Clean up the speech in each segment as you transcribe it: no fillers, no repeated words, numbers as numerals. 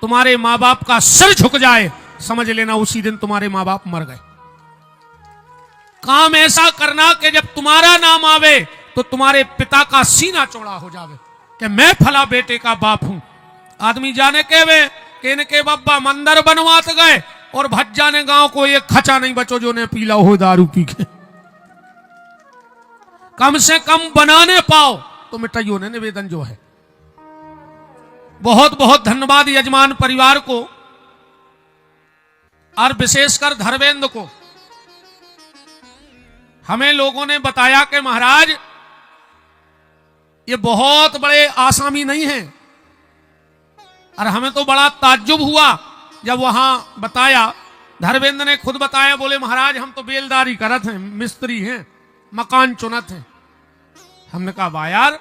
तुम्हारे माँ बाप का सिर झुक जाए, समझ लेना उसी दिन तुम्हारे माँ बाप मर गए। काम ऐसा करना कि जब तुम्हारा नाम आवे तो तुम्हारे पिता का सीना चौड़ा हो जावे कि मैं फला बेटे का बाप हूं। आदमी जाने के वे कि इनके बाबा मंदिर बनवात गए और भज्जा ने गांव को एक खचा नहीं बचो जो ने पीला हो दारू पी के। कम से कम बनाने पाओ तो मिटाइयो ने निवेदन जो है। बहुत बहुत धन्यवाद यजमान परिवार को और विशेषकर धर्मेंद्र को। हमें लोगों ने बताया कि महाराज ये बहुत बड़े आसामी नहीं हैं, और हमें तो बड़ा ताज्जुब हुआ जब वहां बताया। धर्मेंद्र ने खुद बताया, बोले महाराज हम तो बेलदारी करत हैं, मिस्त्री हैं, मकान चुनत हैं। हमने कहा वाह यार।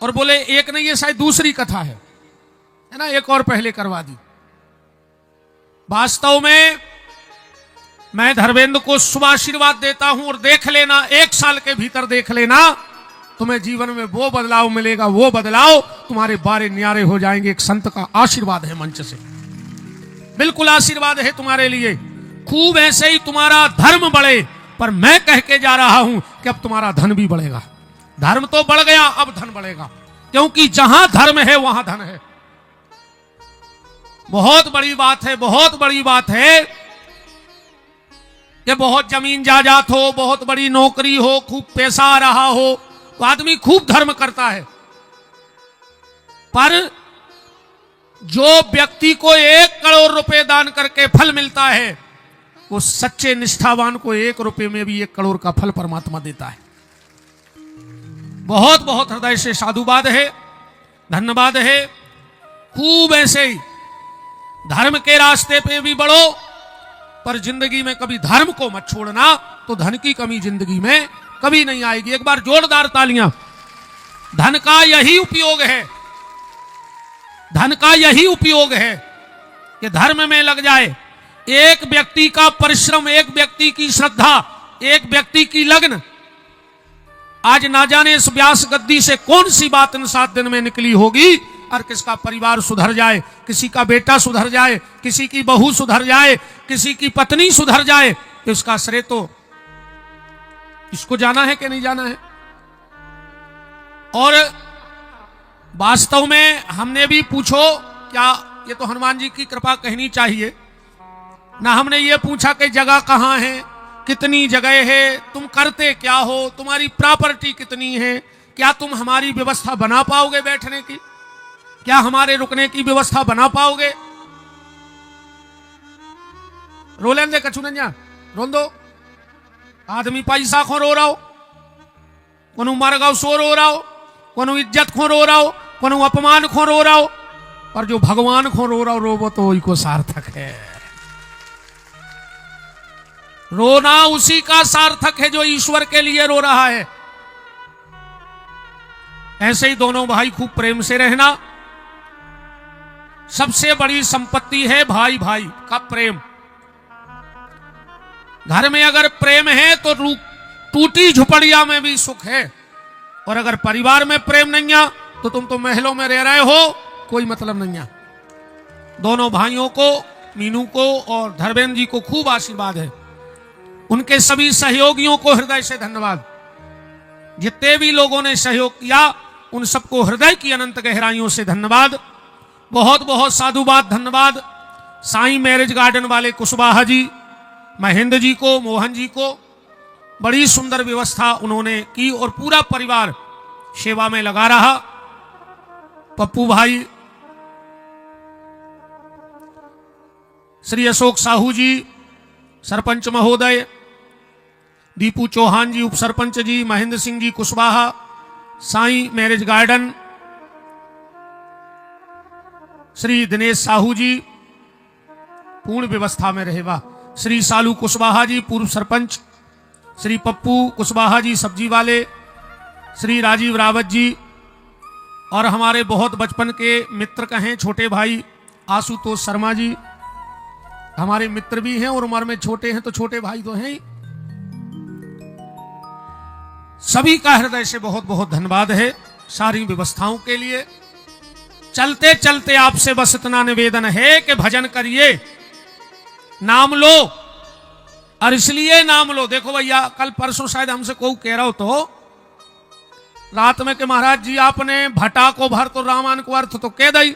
और बोले एक नहीं, ये शायद दूसरी कथा है ना, एक और पहले करवा दी। वास्तव में मैं धर्मेंद्र को शुभ आशीर्वाद देता हूं, और देख लेना 1 साल के भीतर देख लेना तुम्हें जीवन में वो बदलाव मिलेगा, वो बदलाव तुम्हारे बारे न्यारे हो जाएंगे। एक संत का आशीर्वाद है मंच से, बिल्कुल आशीर्वाद है तुम्हारे लिए। खूब ऐसे ही तुम्हारा धर्म बढ़े, पर मैं कह के जा रहा हूं कि अब तुम्हारा धन भी बढ़ेगा। धर्म तो बढ़ गया, अब धन बढ़ेगा, क्योंकि जहां धर्म है वहां धन है। बहुत बड़ी बात है, बहुत बड़ी बात है कि बहुत जमीन जायदाद हो, बहुत बड़ी नौकरी हो, खूब पैसा आ रहा हो, तो आदमी खूब धर्म करता है। पर जो व्यक्ति को 1 करोड़ रुपए दान करके फल मिलता है, वो सच्चे निष्ठावान को 1 रुपए में भी 1 करोड़ का फल परमात्मा देता है। बहुत बहुत हृदय से साधुवाद है, धन्यवाद है। खूब ऐसे ही धर्म के रास्ते पे भी बढ़ो, पर जिंदगी में कभी धर्म को मत छोड़ना, तो धन की कमी जिंदगी में कभी नहीं आएगी। एक बार जोरदार तालियां। धन का यही उपयोग है, धन का यही उपयोग है कि धर्म में लग जाए। एक व्यक्ति का परिश्रम, एक व्यक्ति की श्रद्धा, एक व्यक्ति की लगन, आज ना जाने इस व्यास गद्दी से कौन सी बात इन 7 दिन में निकली होगी, और किसका परिवार सुधर जाए, किसी का बेटा सुधर जाए, किसी की बहू सुधर जाए, किसी की पत्नी सुधर जाए, तो इसका श्रेय तो इसको जाना है कि नहीं जाना है। और वास्तव में हमने भी पूछो, क्या ये तो हनुमान जी की कृपा कहनी चाहिए ना, हमने ये पूछा कि जगह कहां है, कितनी जगह है, तुम करते क्या हो, तुम्हारी प्रॉपर्टी कितनी है, क्या तुम हमारी व्यवस्था बना पाओगे बैठने की, क्या हमारे रुकने की व्यवस्था बना पाओगे। रोलें दे कछु नंजा रोन दो। आदमी पैसा खो रो रहा हो, कोनो मर गौ सो रो रहा हो, कोनो इज्जत खो रो रहा हो, कोनो अपमान खो रो रहा हो, और जो भगवान खो रो रहा हो, रोबो तो वही को सार्थक है। रोना उसी का सार्थक है जो ईश्वर के लिए रो रहा है। ऐसे ही दोनों भाई खूब प्रेम से रहना। सबसे बड़ी संपत्ति है भाई भाई का प्रेम। घर में अगर प्रेम है तो टूटी झुपड़िया में भी सुख है, और अगर परिवार में प्रेम नहीं है तो तुम तो महलों में रह रहे हो, कोई मतलब नहीं है। दोनों भाइयों को, मीनू को और धर्मेंद्र जी को खूब आशीर्वाद है। उनके सभी सहयोगियों को हृदय से धन्यवाद। जितने भी लोगों ने सहयोग किया उन सबको हृदय की अनंत गहराइयों से धन्यवाद। बहुत बहुत साधुवाद, धन्यवाद साईं मैरिज गार्डन वाले कुशवाहा जी, महेंद्र जी को, मोहन जी को। बड़ी सुंदर व्यवस्था उन्होंने की और पूरा परिवार सेवा में लगा रहा। पप्पू भाई, श्री अशोक साहू जी सरपंच महोदय, दीपू चौहान जी उप सरपंच जी, महेंद्र सिंह जी कुशवाहा, साईं मैरिज गार्डन, श्री दिनेश साहू जी पूर्ण व्यवस्था में रहेगा, श्री सालू कुशवाहा जी पूर्व सरपंच, श्री पप्पू कुशवाहा जी सब्जी वाले, श्री राजीव रावत जी, और हमारे बहुत बचपन के मित्र कहें छोटे भाई आशुतोष शर्मा जी, हमारे मित्र भी हैं और उम्र में छोटे हैं तो छोटे भाई तो हैं ही। सभी का हृदय से बहुत बहुत धन्यवाद है सारी व्यवस्थाओं के लिए। चलते चलते आपसे बस इतना निवेदन है कि भजन करिए, नाम लो, और इसलिए नाम लो। देखो भैया, कल परसों शायद हमसे कोई कह रहा हो तो रात में कि महाराज जी आपने भटा को भर तो रामायण को अर्थ तो कह दई,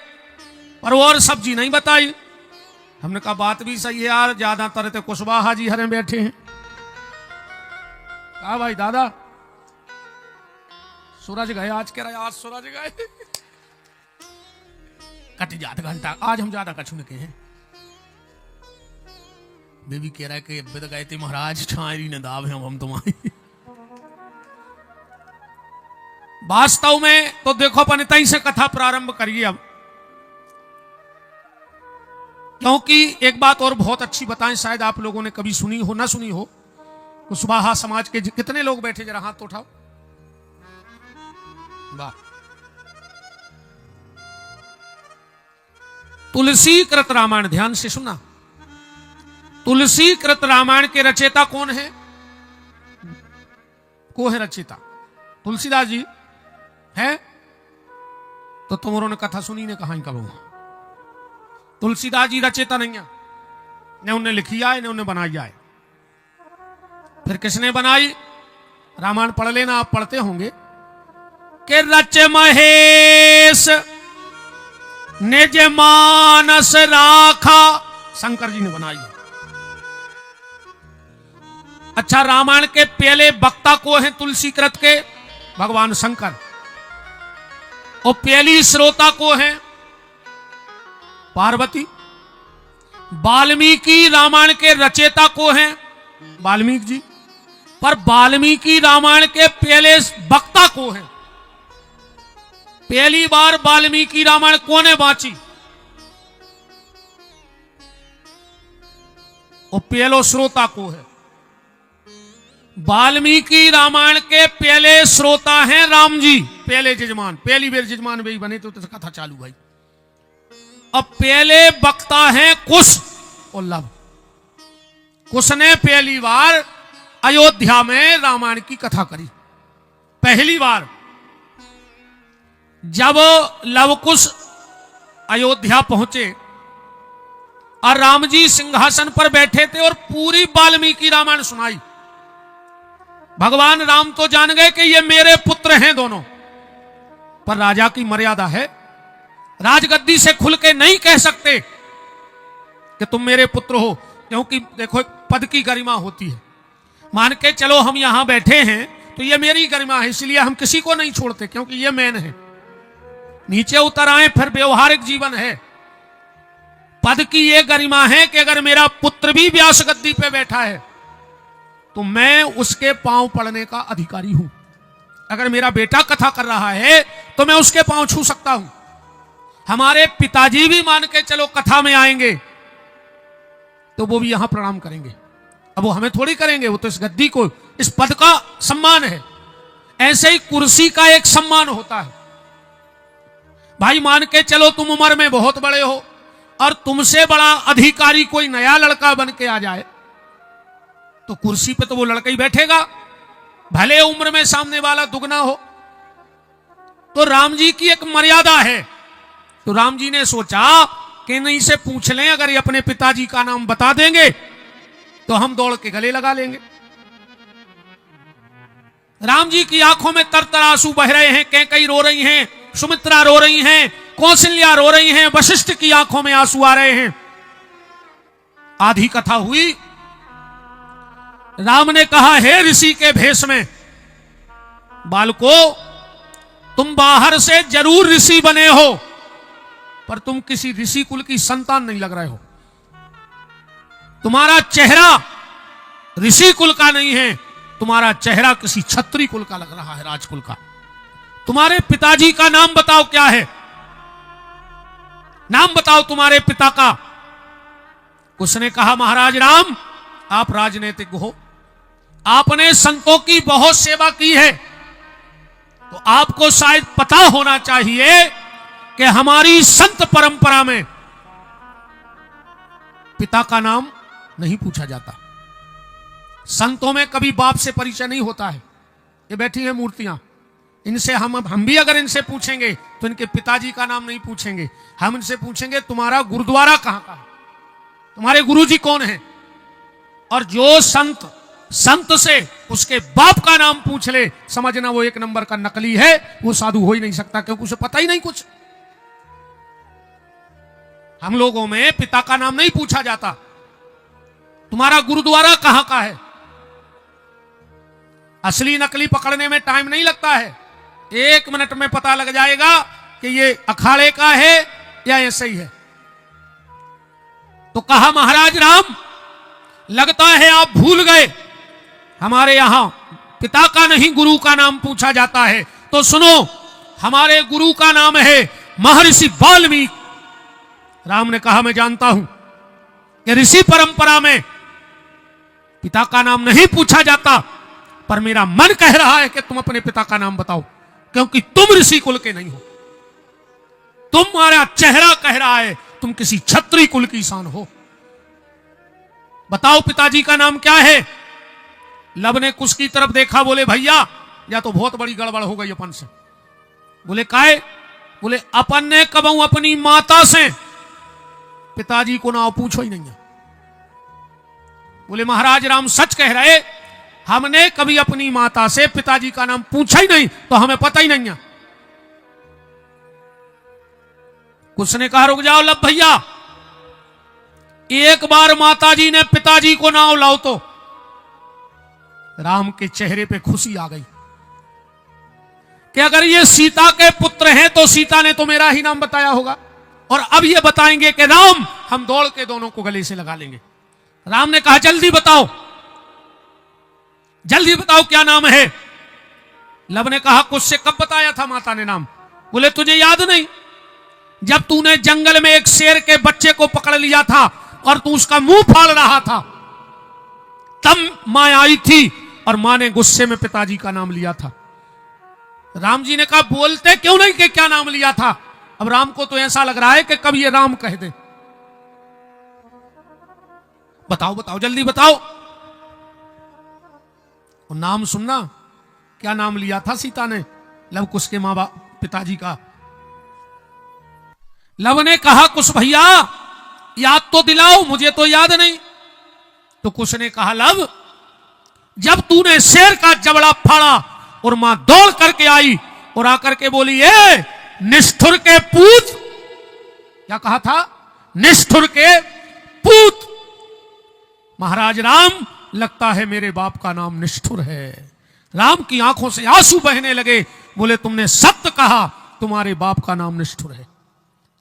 पर वो और सब्जी नहीं बताई। हमने कहा बात भी सही है यार, ज्यादातर तो कुशवाहा जी हरे बैठे हैं। कहा भाई दादा सूरज गए आज, कह रहा है आज सूरज गए कट जात घंटा, आज हम ज्यादा कछु न कहे। बेबी कह रहा है कि बिद गए थे महाराज छायरी ने दाव है हम तुम्हारी। वास्तव में तो देखो अपन तई से कथा प्रारंभ करिए अब, क्योंकि एक बात और बहुत अच्छी बताएं, शायद आप लोगों ने कभी सुनी हो ना सुनी हो। कुशवाहा समाज के कितने लोग बैठे, जरा हाथ तो उठाओ। वाह। तुलसी कृत रामायण, ध्यान से सुना, तुलसी कृत रामायण के रचयिता कौन है? को है रचयिता? तुलसीदास जी है। तो तुमरों ने कथा सुनी ने कहा कब? तुलसीदास जी रचयिता नहीं है, ने उन्हें लिखी आए, ने उन्हें बनाई आए। फिर किसने बनाई? रामायण पढ़ लेना, आप पढ़ते होंगे कि रच महेश निज मानस राखा, शंकर जी ने बनाई। अच्छा, रामायण के पहले वक्ता को है तुलसी कृत के? भगवान शंकर। और पहली श्रोता को है पार्वती। वाल्मीकि रामायण के रचयिता को है वाल्मीकि जी, पर वाल्मीकि रामायण के पहले वक्ता को है। पहली बार वाल्मीकि रामायण कोने बांची? और पहलो श्रोता को है। वाल्मीकि रामायण के पहले श्रोता हैं राम जी, पहले जजमान, पहली बेर जजमान भी बने तो कथा चालू भाई। अब पहले वक्ता हैं कुश और लव। कुश ने पहली बार अयोध्या में रामायण की कथा करी, पहली बार। जब लवकुश अयोध्या पहुंचे और राम जी सिंहासन पर बैठे थे और पूरी वाल्मीकि रामायण सुनाई, भगवान राम तो जान गए कि ये मेरे पुत्र हैं दोनों, पर राजा की मर्यादा है, राजगद्दी से खुल के नहीं कह सकते कि तुम मेरे पुत्र हो, क्योंकि देखो एक पद की गरिमा होती है। मान के चलो हम यहां बैठे हैं तो ये मेरी गरिमा है, इसलिए हम किसी को नहीं छोड़ते, क्योंकि ये मैन है। नीचे उतर आए फिर व्यवहारिक जीवन है। पद की ये गरिमा है कि अगर मेरा पुत्र भी व्यास गद्दी पे बैठा है तो मैं उसके पांव पड़ने का अधिकारी हूं। अगर मेरा बेटा कथा कर रहा है तो मैं उसके पांव छू सकता हूं। हमारे पिताजी भी मान के चलो कथा में आएंगे तो वो भी यहां प्रणाम करेंगे। अब वो हमें थोड़ी करेंगे, वो तो इस गद्दी को, इस पद का सम्मान है। ऐसे ही कुर्सी का एक सम्मान होता है। भाई मान के चलो तुम उम्र में बहुत बड़े हो और तुमसे बड़ा अधिकारी कोई नया लड़का बन के आ जाए तो कुर्सी पे तो वो लड़का ही बैठेगा, भले उम्र में सामने वाला दुगना हो। तो राम जी की एक मर्यादा है। तो राम जी ने सोचा कि नहीं से पूछ लें, अगर ये अपने पिताजी का नाम बता देंगे तो हम दौड़ के गले लगा लेंगे। राम जी की आंखों में तरतर आंसू बह रहे हैं, कैकेयी रो रही हैं, सुमित्रा रो रही हैं, कौशल्या रो रही हैं, वशिष्ठ की आंखों में आंसू आ रहे हैं। आधी कथा हुई, राम ने कहा, हे ऋषि के भेष में, बालको तुम बाहर से जरूर ऋषि बने हो पर तुम किसी ऋषि कुल की संतान नहीं लग रहे हो। तुम्हारा चेहरा ऋषि कुल का नहीं है, तुम्हारा चेहरा किसी क्षत्रिय कुल का लग रहा है, राजकुल का। तुम्हारे पिताजी का नाम बताओ क्या है, नाम बताओ तुम्हारे पिता का। उसने कहा, महाराज राम आप राजनीतिक हो, आपने संतों की बहुत सेवा की है, तो आपको शायद पता होना चाहिए कि हमारी संत परंपरा में पिता का नाम नहीं पूछा जाता। संतों में कभी बाप से परिचय नहीं होता है। ये बैठी है मूर्तियां, इनसे हम भी अगर इनसे पूछेंगे तो इनके पिताजी का नाम नहीं पूछेंगे, हम इनसे पूछेंगे तुम्हारा गुरुद्वारा कहां का है, तुम्हारे गुरुजी कौन है। और जो संत से उसके बाप का नाम पूछ ले, समझना वो एक नंबर का नकली है, वो साधु हो ही नहीं सकता, क्योंकि उसे पता ही नहीं कुछ। हम लोगों में पिता का नाम नहीं पूछा जाता, तुम्हारा गुरुद्वारा कहां का है। असली नकली पकड़ने में टाइम नहीं लगता है, 1 मिनट में पता लग जाएगा कि ये अखाड़े का है या ऐसे ही है। तो कहा महाराज राम, लगता है आप भूल गए, हमारे यहां पिता का नहीं गुरु का नाम पूछा जाता है। तो सुनो, हमारे गुरु का नाम है महर्षि वाल्मीकि। राम ने कहा मैं जानता हूं कि ऋषि परंपरा में पिता का नाम नहीं पूछा जाता, पर मेरा मन कह रहा है कि तुम अपने पिता का नाम बताओ, क्योंकि तुम ऋषि कुल के नहीं हो। तुम्हारा चेहरा कह रहा है तुम किसी क्षत्रिय कुल की शान हो। बताओ पिताजी का नाम क्या है। लब ने कुछ की तरफ देखा, बोले भैया या तो बहुत बड़ी गड़बड़ हो गई अपन से। बोले काहे? बोले अपन ने कबू अपनी माता से पिताजी को नाम पूछो ही नहीं है। बोले महाराज राम सच कह रहे, हमने कभी अपनी माता से पिताजी का नाम पूछा ही नहीं, तो हमें पता ही नहीं है। कुछ ने कहा रुक जाओ लब भैया, एक बार माताजी ने पिताजी को नाम लाओ तो। राम के चेहरे पे खुशी आ गई कि अगर ये सीता के पुत्र हैं तो सीता ने तो मेरा ही नाम बताया होगा, और अब ये बताएंगे कि राम, हम दौड़ के दोनों को गले से लगा लेंगे। राम ने कहा जल्दी बताओ, जल्दी बताओ क्या नाम है। लब ने कहा कुछ से कब बताया था माता ने नाम। बोले तुझे याद नहीं, जब तूने जंगल में एक शेर के बच्चे को पकड़ लिया था और तू उसका मुंह फाड़ रहा था, तब मां आई थी और मां ने गुस्से में पिताजी का नाम लिया था। राम जी ने कहा बोलते क्यों नहीं कि क्या नाम लिया था। अब राम को तो ऐसा लग रहा है कि कब ये राम कह दे। बताओ बताओ जल्दी बताओ। और नाम सुनना, क्या नाम लिया था सीता ने लव कुश के मां बाप पिताजी का। लव ने कहा कुश भैया याद तो दिलाओ, मुझे तो याद नहीं। तो कुश ने कहा लव, जब तूने शेर का जबड़ा फाड़ा और मां दौड़ करके आई और आकर के बोली ए निष्ठुर के पूत, क्या कहा था? निष्ठुर के पूत। महाराज राम, लगता है मेरे बाप का नाम निष्ठुर है। राम की आंखों से आंसू बहने लगे। बोले तुमने सत्य कहा, तुम्हारे बाप का नाम निष्ठुर है।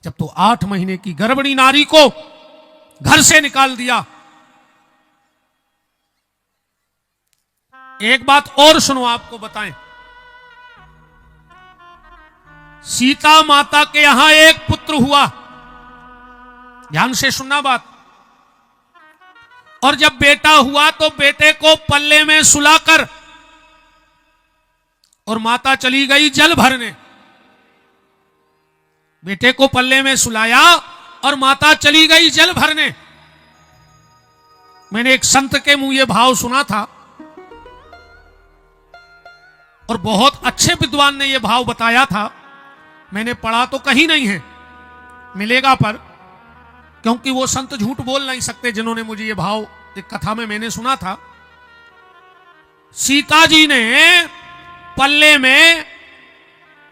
जब तो 8 महीने की गर्भणी नारी को घर से निकाल दिया। एक बात और सुनो, आपको बताएं, सीता माता के यहां एक पुत्र हुआ। ध्यान से सुनना बात। और जब बेटा हुआ तो बेटे को पल्ले में सुलाकर और माता चली गई जल भरने। बेटे को पल्ले में सुलाया और माता चली गई जल भरने। मैंने एक संत के मुंह ये भाव सुना था और बहुत अच्छे विद्वान ने यह भाव बताया था। मैंने पढ़ा तो कहीं नहीं है, मिलेगा पर, क्योंकि वो संत झूठ बोल नहीं सकते जिन्होंने मुझे ये भाव एक कथा में मैंने सुना था। सीता जी ने पल्ले में,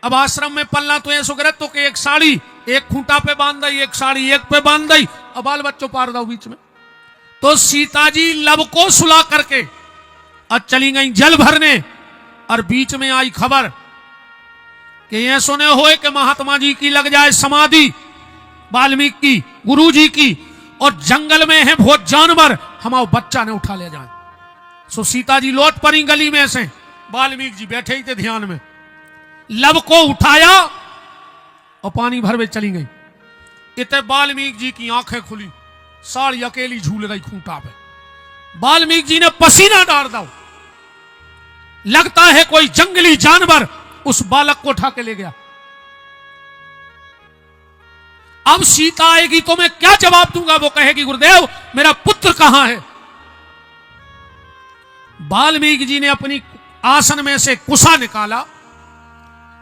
अब आश्रम में पल्ला तो ऐसा करे तो कि एक साड़ी एक खूंटा पे बांध दी, एक साड़ी एक पे बांध दी और बाल बच्चों पार दो बीच में। तो सीता जी लब को सुला करके और चली गई जल भरने। और बीच में आई खबर कि ये सुने हुए कि महात्मा जी की लग जाए समाधि, वाल्मीकि की, गुरु जी की, और जंगल में है बहुत जानवर, हमारे बच्चा ने उठा ले जाए। सो सीता जी लौट पड़ी गली में से, वाल्मीकि जी बैठे ही थे ध्यान में। लब को उठाया और पानी भर में चली गई। इतने वाल्मीकि जी की आंखें खुली, साड़ी अकेली झूल रही खूंटा पे। वाल्मीकि जी ने पसीना डाल दो, लगता है कोई जंगली जानवर उस बालक को उठा के ले गया। अब सीता आएगी तो मैं क्या जवाब दूंगा। वो कहेगी गुरुदेव मेरा पुत्र कहां है। वाल्मीकि जी ने अपनी आसन में से कुशा निकाला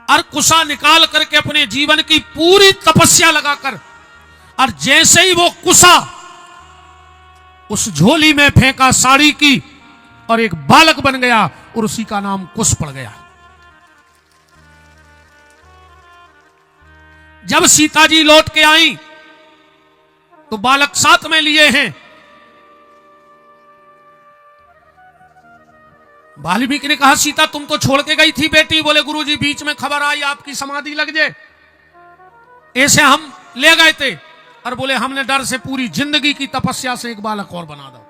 और कुशा निकाल करके अपने जीवन की पूरी तपस्या लगाकर, और जैसे ही वो कुशा उस झोली में फेंका साड़ी की, और एक बालक बन गया और उसी का नाम कुश पड़ गया। जब सीता जी लौट के आई तो बालक साथ में लिए हैं। वाल्मीकि ने कहा, सीता तुम तो छोड़ के गई थी बेटी। बोले, गुरुजी बीच में खबर आई आपकी समाधि लग जाए, ऐसे हम ले गए थे। और बोले, हमने डर से पूरी जिंदगी की तपस्या से एक बालक और बना दो।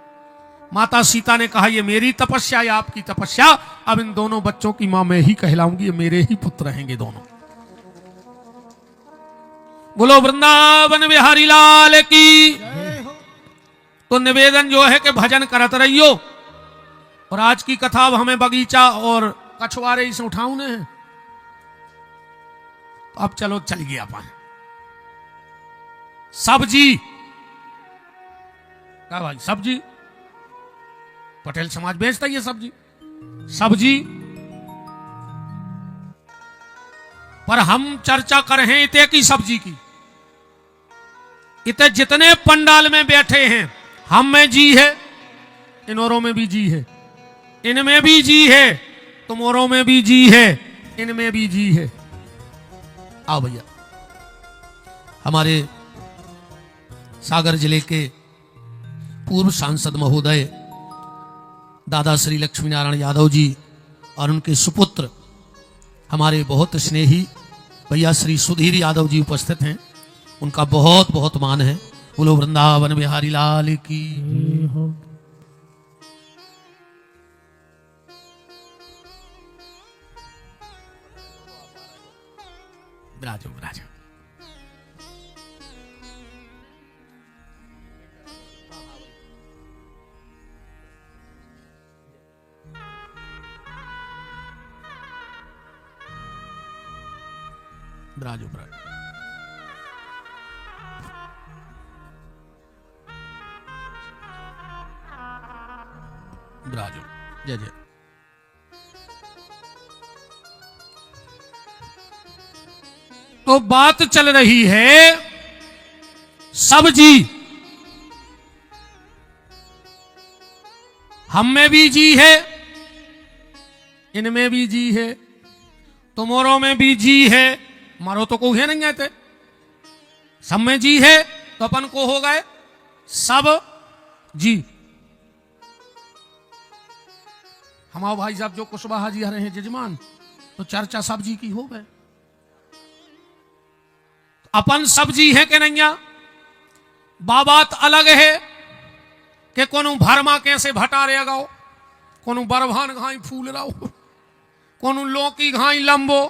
माता सीता ने कहा, ये मेरी तपस्या या आपकी तपस्या? अब इन दोनों बच्चों की मां मैं ही कहलाऊंगी, ये मेरे ही पुत्र रहेंगे दोनों। बोलो वृंदावन बिहारी लाल की। तो निवेदन जो है कि भजन करत रहियो। और आज की कथा अब हमें बगीचा और कछुआरे से उठाऊने हैं। अब चलो चल गया अपन। सब्जी क्या भाई? सब्जी पटेल समाज बेचता है सब्जी। सब्जी पर हम चर्चा कर रहे हैं इते की सब्जी की। इते जितने पंडाल में बैठे हैं, हम में जी है, इन औरों में भी जी है, इनमें भी जी है, तुम औरों में भी जी है, इनमें भी जी है। आओ भैया, हमारे सागर जिले के पूर्व सांसद महोदय दादा श्री लक्ष्मी नारायण यादव जी और उनके सुपुत्र हमारे बहुत स्नेही भैया श्री सुधीर यादव जी उपस्थित हैं। उनका बहुत बहुत मान है। बोलो वृंदावन बिहारी लाल की। विराजो विराजो। विराजो विराजो। विराजो। जय जय। तो बात चल रही है सब्जी। हम में भी जी है, इनमें भी जी है, तुमोरों में भी जी है। मारो तो को है नहीं आते, सब में जी है तो अपन को हो गए सब जी। हमारे भाई साहब जो कुशवाहा जी आ रहे हैं जजमान, तो चर्चा सब्जी की हो गए। अपन सब्जी है कि नहीं? बात अलग है कि कोनो भरमा कैसे भटा रे गाओ, कोनो बरभान घाई फूल रहो, कोनो लौकी घाई लंबो,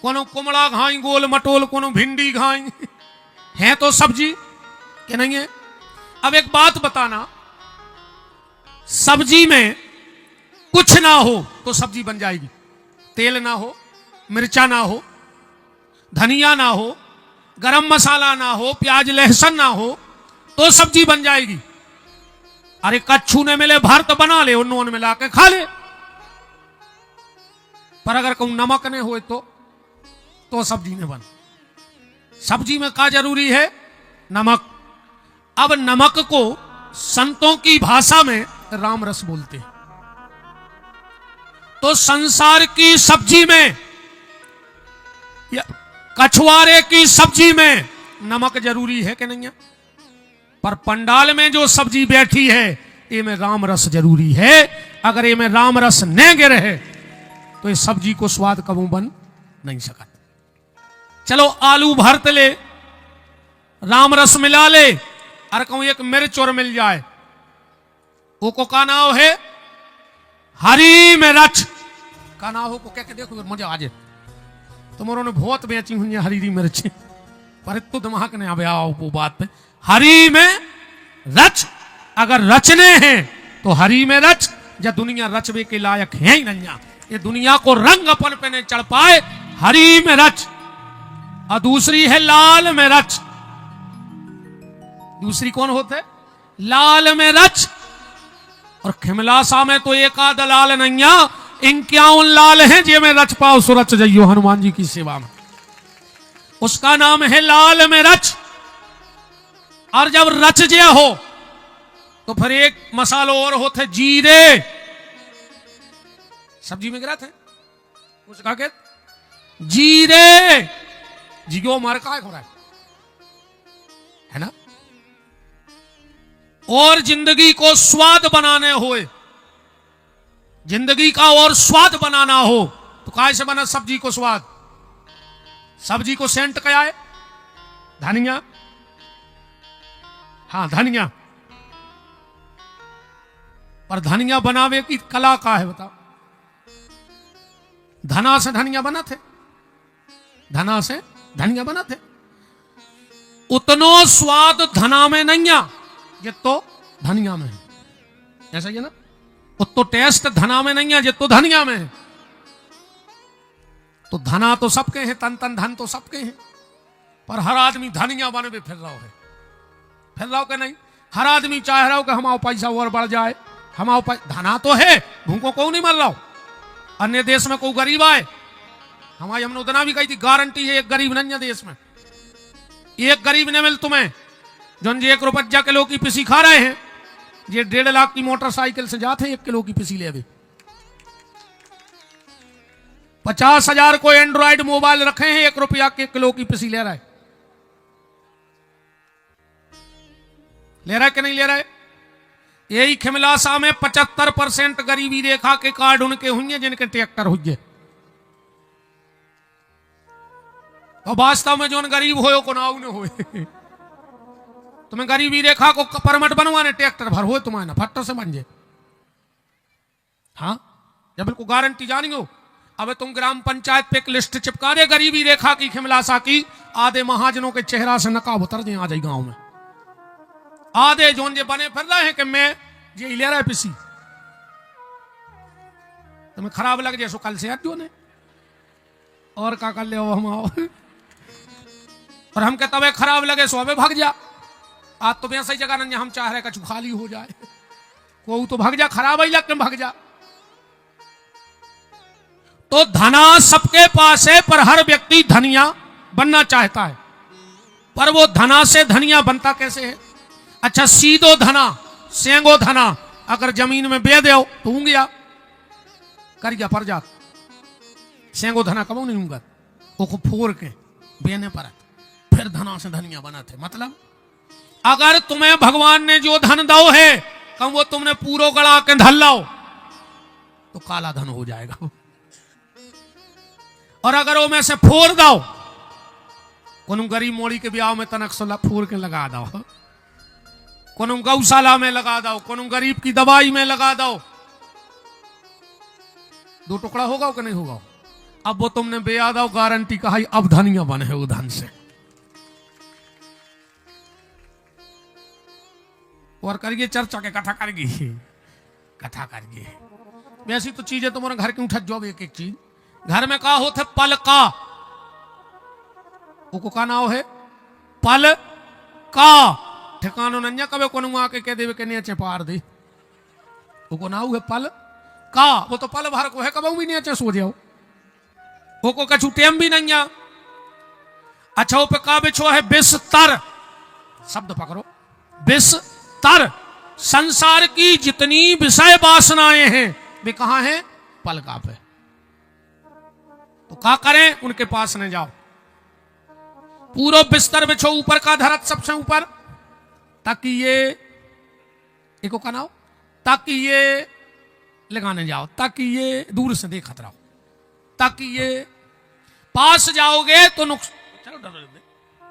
कोनो कुमड़ा घाई गोल मटोल, कोनो भिंडी घाई है तो सब्जी कि नहीं है? अब एक बात बताना, सब्जी में कुछ ना हो तो सब्जी बन जाएगी। तेल ना हो, मिर्चा ना हो, धनिया ना हो, गरम मसाला ना हो, प्याज लहसुन ना हो तो सब्जी बन जाएगी। अरे कच्छू ने मिले भरत बना ले, नून मिला के खा ले। पर अगर कहूं नमक ने हो तो सब्जी ने बन। सब्जी में क्या जरूरी है? नमक। अब नमक को संतों की भाषा में राम रस बोलते हैं। तो संसार की सब्जी में या कछुआरे की सब्जी में नमक जरूरी है कि नहीं है? पर पंडाल में जो सब्जी बैठी है ये में राम रस जरूरी है। अगर ये में राम रस न गिरे है तो इस सब्जी को स्वाद कबू बन नहीं सकता। चलो आलू भरत ले, राम रस मिला ले, और कहूं एक मिर्च और मिल जाए, वो को का नाव है हरी मिर्च का नाव हो को क्या देखो मजा आ जाए। तुम्हारों ने बहुत बेची हुई है हरी मिर्च, पर तो दिमाग ने अब आओ वो बात पे। हरी में रच, अगर रचने हैं तो हरी में रच, या दुनिया रचवे के लायक है ही नहीं। ये दुनिया को रंग अपन पे नहीं चढ़ पाए, हरी में रच। और दूसरी है लाल में रच। दूसरी कौन होते? लाल में रच। और खिमलासा में तो एक आध लाल नैया, 51 लाल हैं जे में रच पाओ सो रच जाइयो हनुमान जी की सेवा में। उसका नाम है लाल में रच। और जब रच जया हो तो फिर एक मसालो और होते जीरे। सब्जी में गिरा थे उसका के जीरे जिगो मार का हो रहा है ना। और जिंदगी को स्वाद बनाने होए, जिंदगी का और स्वाद बनाना हो तो काय से बना सब्जी को स्वाद। सब्जी को सेंट क्या है? धनिया। हाँ धनिया। पर धनिया बनावे की कला का है बताओ। धना से धनिया बना थे, धना से धनिया बना थे। उतनो स्वाद धना में नहीं है ये तो धनिया में है। ऐसा ही है ना। उतो टेस्ट धना में नहीं है ये तो धनिया में है। तो धना तो सबके हैं, तन तन धन तो सबके हैं, पर हर आदमी धनिया बने भी फिर रहा है। फिर रहा के नहीं, हर आदमी चाह रहा हो कि हमारा पैसा और बढ़ जाए। हमारा धना तो है, भूखों को नहीं मर रहा हो। अन्य देश में कोई गरीब आए, हमारी हमने उतना भी कही थी गारंटी है एक गरीब नहीं है देश में। एक गरीब ने मिल तुम्हें जो 1 रुपया किलो की पिसी खा रहे हैं, ये 1.5 लाख की मोटरसाइकिल से जाते 1 किलो की पिसी ले। 50,000 को एंड्रॉइड मोबाइल रखे हैं, 1 रुपया के किलो की पिसी ले रहा है। ले रहा है कि नहीं ले रहा है? यही खिमलासा में 75% गरीबी रेखा के कार्ड उनके हुए जिनके ट्रैक्टर हुए। और वास्तव में जो गरीब हो को नाउ न हो। तुम्हें गरीबी रेखा को परमट बनवाने ट्रैक्टर भर हो तुम्हारे ना फट्टर से बन जाए। हाँ जब बिल्कुल गारंटी जानी हो। अब तुम ग्राम पंचायत पे एक लिस्ट चिपका दे गरीबी रेखा की खिमलासा की, आधे महाजनों के चेहरा से नकाब उतर जाए आ जाए गांव में। आधे जोन जे बने फिर रहे हैं कि मैं ये ले रहा है पिसी। तुम्हें खराब लग जाए सो कल से जो ने और का कर ले हम आओ। और हम के तबे खराब लगे सो अबे भाग जा। आज तो वैसे ही जगह नहीं हम चाह रहे कछु खाली हो जाए। को तो भाग जा, खराब ही लग के भाग जा। तो धना सबके पास है, पर हर व्यक्ति धनिया बनना चाहता है। पर वो धना से धनिया बनता कैसे है? अच्छा सीधो धना, सेंगो धना अगर जमीन में बे दो तो ऊँग गया कर गया पर जात। सेंगो धना कब नहीं ऊँगा, वो फोड़ के बेने पर फिर धना से धनिया बना थे। मतलब अगर तुम्हें भगवान ने जो धन दो है कम वो तुमने पूरो गड़ा के धन लाओ तो काला धन हो जाएगा। और अगर वो में से फोड़ दो, कोनो गरीब मोड़ी के ब्याह में तनक से फोड़ के लगा दो, कोनो गौशाला में लगा दो, कोनो गरीब की दवाई में लगा दो, 2 टुकड़ा होगा कि नहीं होगा? अब वो तुमने बेया दो गारंटी कहा अब धनिया बने वो धन से। और करिए चर्चा के कथा करेगी, कथा करिए। वैसी तो चीजें तुम्हारे घर की उठा जो एक एक चीज घर में का होते पल का, वो का नाव है पल का। ठिकानो नन्या कबे को आके कह देवे के नीचे पार दे, वो नाव है पल का। वो तो पल भर को है कब भी नीचे सो जाओ, वो को कछु टेम भी नहीं। अच्छा वो पे का बिछो है बिस्तर, शब्द पकड़ो बिस्तर। संसार की जितनी विषय वासनाएं हैं वे कहां हैं? पल का पे। तो क्या करें? उनके पास न जाओ, पूरा बिस्तर बिछो ऊपर का धरत सबसे ऊपर, ताकि ये एको का नाव, ताकि ये लगाने जाओ, ताकि ये दूर से देखत रहो, ताकि ये पास जाओगे तो नुकसान,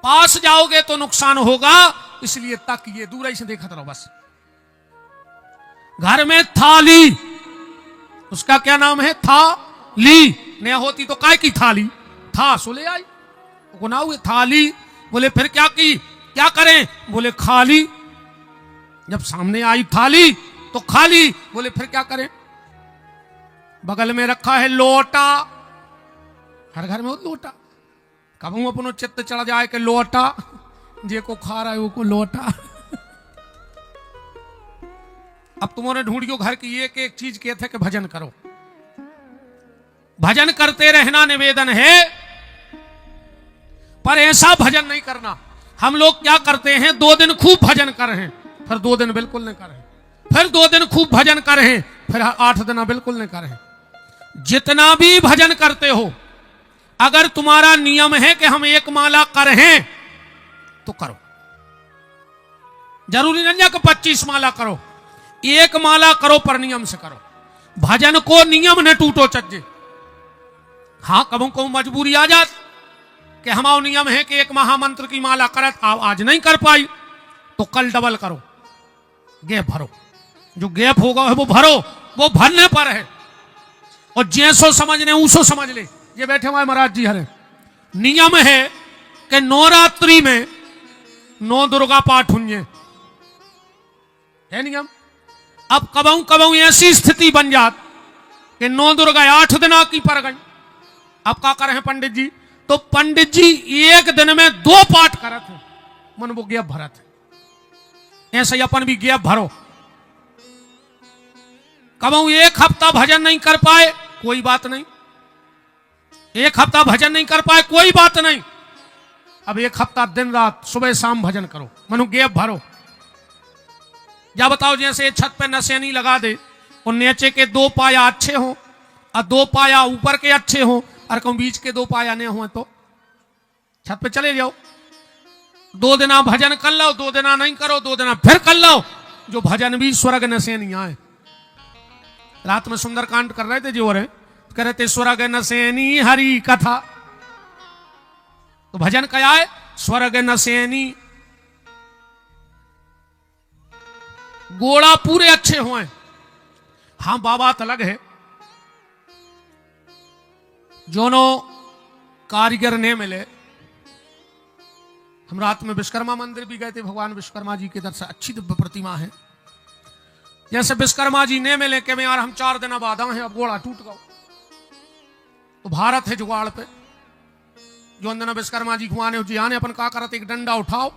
पास जाओगे तो नुकसान होगा, इसलिए ताकि ये दूर से देखत रहो बस। घर में थाली, उसका क्या नाम है? थाली। नहीं होती तो काय की थाली, था सो ले आई, वो ना हुए थाली। बोले फिर क्या की, क्या करें? बोले खाली। जब सामने आई थाली तो खाली, बोले फिर क्या करें? बगल में रखा है लोटा, हर घर में हो लोटा। कब अपनो चित्त चढ़ जाए कि लोटा जे को खा रहा है वो को लोटा। अब तुम्हारे ढूंढियो घर की एक एक चीज कहते कि भजन करो, भजन करते रहना निवेदन है, पर ऐसा भजन नहीं करना। हम लोग क्या करते हैं, 2 दिन खूब भजन कर रहे हैं, फिर 2 दिन बिल्कुल नहीं कर रहे, फिर 2 दिन खूब भजन कर रहे हैं, फिर 8 दिन बिल्कुल नहीं कर रहे। जितना भी भजन करते हो, अगर तुम्हारा नियम है कि हम 1 माला कर हैं तो करो। जरूरी नहीं है कि 25 माला करो, 1 माला करो पर नियम से करो। भजन को नियम न टूटो चज्जे। हां, कबू कबू मजबूरी आ जात कि हमारा नियम है कि 1 महामंत्र की माला करत, आज नहीं कर पाई तो कल डबल करो, गैप भरो। जो गैप होगा है वो भरो, वो भरने पर है। और जैसो समझने उसो समझ ले। ये बैठे हुए महाराज जी हरे, नियम है कि नवरात्रि में 9 दुर्गा पाठ हुए है नियम। अब कबहू कबहू ऐसी स्थिति बन जात कि 9 दुर्गा 8 दिन की पर गई। अब क्या कर रहे हैं पंडित जी, तो पंडित जी 1 दिन में 2 पाठ करत है, मन वो गैप भरत है। ऐसे ही अपन भी गैप भरो। कबहू 1 हफ्ता भजन नहीं कर पाए, कोई बात नहीं। 1 हफ्ता भजन नहीं कर पाए, कोई बात नहीं। अब 1 हफ्ता दिन रात सुबह शाम भजन करो, मनु गैप भरो। या बताओ, जैसे छत पे नसेनी लगा दे और नीचे के 2 पाया अच्छे हो और 2 पाया ऊपर के अच्छे हो, और कहूं बीच के 2 पाया नहीं हो तो छत पे चले जाओ। 2 दिना भजन कर लो, 2 दिना नहीं करो, 2 दिना फिर कर लो। जो भजन भी स्वर्ग नसेनी आए। रात में सुंदरकांड कर रहे थे जो रहे, कह रहे थे स्वर्ग नसेनी हरि कथा। तो भजन क्या है, स्वर्ग नसेनी। गोड़ा पूरे अच्छे हुए। हां, बात अलग है, जोनो कारीगर ने मिले। हम रात में विश्वकर्मा मंदिर भी गए थे, भगवान विश्वकर्मा जी के दर से अच्छी दिव्य प्रतिमा है। जैसे विश्वकर्मा जी ने मिले कि यार हम 4 दिन बाद आए हैं, अब गोड़ा टूट गया। तो भारत है जुगाड़ पे। जो अंदर विश्वकर्मा जी घुमाने जी आने अपन का करते, एक डंडा उठाओ,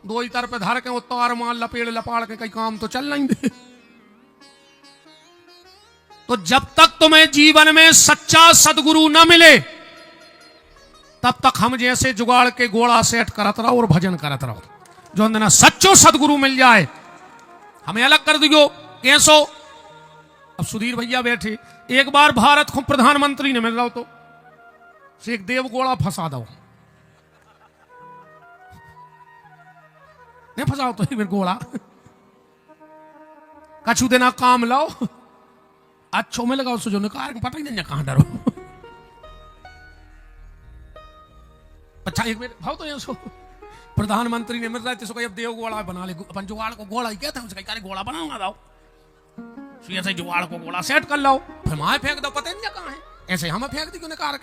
2 ही तरफ धर के वो तार माल लपेड़ लपाड़ के कई काम तो चल नहीं दे। तो जब तक तुम्हें जीवन में सच्चा सदगुरु न मिले, तब तक हम जैसे जुगाड़ के गोड़ा सेट करत रहो और भजन करत रहो। जो अंदर सच्चो सदगुरु मिल जाए, हमें अलग कर दियो कैसो। अब सुधीर भैया बैठे, एक बार भारत को प्रधानमंत्री ने मिल रहा हो तो एक देव गोड़ा फंसा दो, नहीं फंसाओ तो एक गोड़ा कछु देना काम लाओ, अच्छो में लगाओ। सुजो ने कहा पता ही नहीं कहां डरो। अच्छा, एक मिनट भाव तो यहाँ प्रधानमंत्री ने मिल रहा है, अब देव गोड़ा बना ले। अपन जुगाड़ को गोड़ा ही कहते हैं, उसका गोड़ा बनाऊंगा दाओ, ऐसे जुगाड़ को गोड़ा सेट कर लो, फिर माए फेंक दो, पता नहीं कहां है। ऐसे हमें फेंक दी क्यों कार।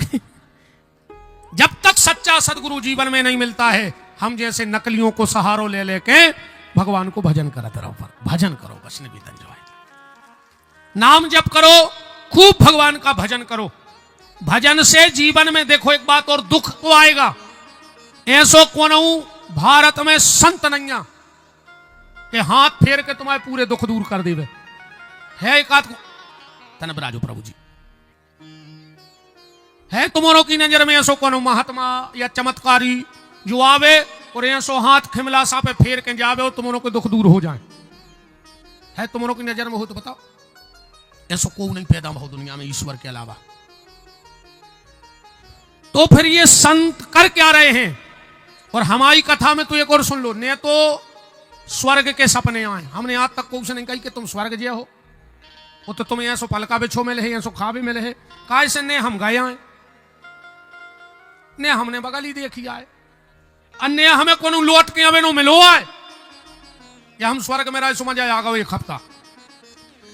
जब तक सच्चा सदगुरु जीवन में नहीं मिलता है, हम जैसे नकलियों को सहारो ले लेके भगवान को भजन करते रहो। पर भजन करो, बस निवेदन जो है, नाम जप करो, खूब भगवान का भजन करो। भजन से जीवन में देखो एक बात और, दुख तो आएगा। ऐसो कोनो भारत में संत नहीं के हाथ फेर के तुम्हारे पूरे दुख दूर कर देवे है। एक आध तन बराजो प्रभु जी है तुम्हारों की नजर में ऐसो कोनो महात्मा या चमत्कारी जो आवे और ऐसो हाथ खिमला सा पे फेर के जावे और तुम्हारों के दुख दूर हो जाए, है तुम्हारों की नजर में हो तो बताओ। ऐसो को नहीं पैदा हो दुनिया में ईश्वर के अलावा। तो फिर ये संत कर क्या रहे हैं। और हमारी कथा में तो एक और सुन लो, ने तो स्वर्ग के सपने आए, हमने आज तक कुछ नहीं कही कि तुम स्वर्ग जे हो। वो तो तुम्हें ऐसो पलका बिछो मिले है, ऐसो खावे मिले है। काय से ने हम गए आए, ने हमने बगल ही देखी आए, अन्य हमें को लौट के अवे नो मिलो आए, या हम स्वर्ग में रहे समझ आ गए 1 हफ्ता।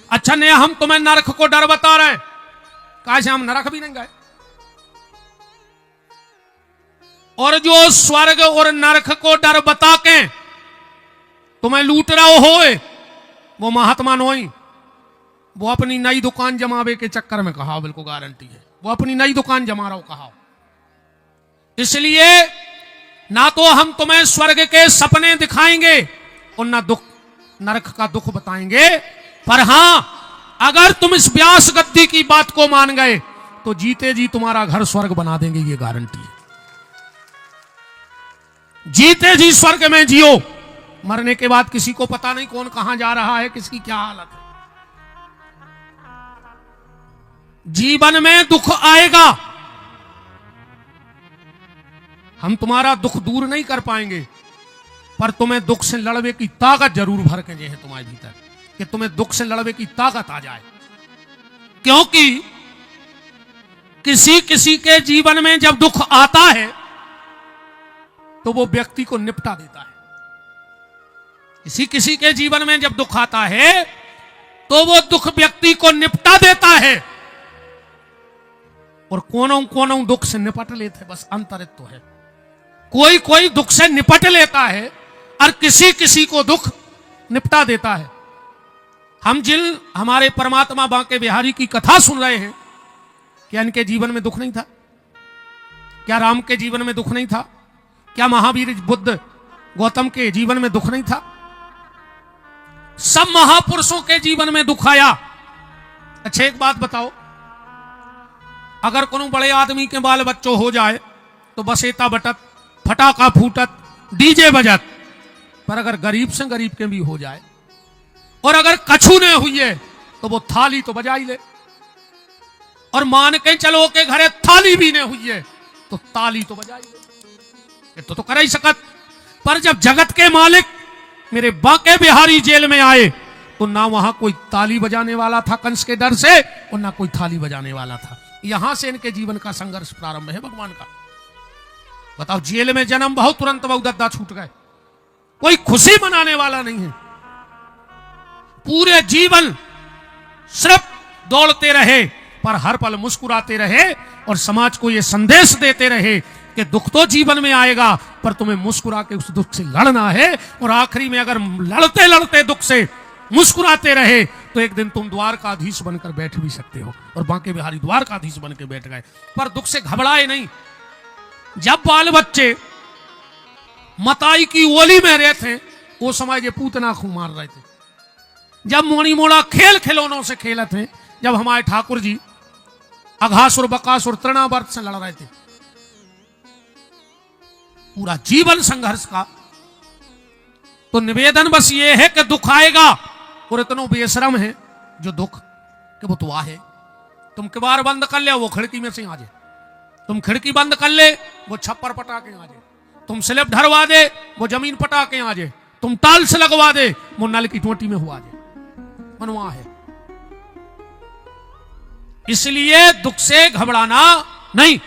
अच्छा, ने हम तुम्हें नरक को डर बता रहे, काय से हम नरक भी नहीं गए। और जो स्वर्ग और नरक को डर बता के तुम्हें लूट रहा हो, वो महात्मा नोई, वो अपनी नई दुकान जमावे के चक्कर में कहा, बिल्कुल गारंटी है, वो अपनी नई दुकान जमा रहा हो कहा। इसलिए ना तो हम तुम्हें स्वर्ग के सपने दिखाएंगे और ना दुख नरक का दुख बताएंगे। पर हां, अगर तुम इस व्यास गद्दी की बात को मान गए तो जीते जी तुम्हारा घर स्वर्ग बना देंगे, ये गारंटी है। जीते जी स्वर्ग में जियो, मरने के बाद किसी को पता नहीं कौन कहां जा रहा है, किसकी क्या हालत है। जीवन में दुख आएगा, हम तुम्हारा दुख दूर नहीं कर पाएंगे, पर तुम्हें दुख से लड़ने की ताकत जरूर भर के है तुम्हारे भीतर, कि तुम्हें दुख से लड़ने की ताकत आ जाए। क्योंकि किसी किसी के जीवन में जब दुख आता है तो वो व्यक्ति को निपटा देता है। किसी किसी के जीवन में जब दुख आता है तो वो दुख व्यक्ति को निपटा देता है, और कोनों कोनों दुख से निपट लेते, बस अंतरित्व है। कोई कोई दुख से निपट लेता है और किसी किसी को दुख निपटा देता है। हम जिन हमारे परमात्मा बांके बिहारी की कथा सुन रहे हैं, क्या इनके जीवन में दुख नहीं था? क्या राम के जीवन में दुख नहीं था? क्या महावीर बुद्ध गौतम के जीवन में दुख नहीं था? सब महापुरुषों के जीवन में दुख आया। अच्छा एक बात बताओ, अगर कोनो बड़े आदमी के बाल बच्चों हो जाए तो बसेता बटत, फटाका फूटत, डीजे बजत, पर अगर गरीब से गरीब के भी हो जाए और अगर कछु ने हुई है तो वो थाली तो बजाई ले, और मान के चलो के घरे थाली भी ने हुई है तो ताली तो बजाई ले, ये तो कर ही सकत। पर जब जगत के मालिक मेरे बांके बिहारी जेल में आए तो ना वहां कोई ताली बजाने वाला था कंस के डर से, और ना कोई थाली बजाने वाला था। यहां से इनके जीवन का संघर्ष प्रारंभ है भगवान का। बताओ, जेल में जन्म बहुत, तुरंत बहुदत्ता छूट गए, कोई खुशी मनाने वाला नहीं है। पूरे जीवन सिर्फ दौड़ते रहे, पर हर पल मुस्कुराते रहे और समाज को यह संदेश देते रहे कि दुख तो जीवन में आएगा, पर तुम्हें मुस्कुरा के उस दुख से लड़ना है। और आखिरी में अगर लड़ते लड़ते दुख से मुस्कुराते रहे तो एक दिन तुम द्वारकाधीश बनकर बैठ भी सकते हो। और बांके बिहारी द्वारकाधीश बनकर बैठ गए, पर दुख से घबराए नहीं। जब बाल बच्चे मताई की ओली में रहे थे, वो समय ये पूतना खूब मार रहे थे। जब मोनी मोड़ा खेल खिलौनों से खेले थे, जब हमारे ठाकुर जी अघासुर बकासुर तृणावर्त से लड़ रहे थे, पूरा जीवन संघर्ष का। तो निवेदन बस ये है कि दुख आएगा, और इतना बेशरम है जो दुख कि वो तो है। तुम किवाड़ बंद कर ले, वो खिड़की में से आ जाए। तुम खिड़की बंद कर ले, वो छप्पर पटा के आ जाए। तुम स्लेब ढरवा दे, वो जमीन पटा के आ जाए। तुम टाइल्स लगवा दे, वो नल की टोटी में हुआ जाए। मनवा है। इसलिए दुख से घबराना नहीं।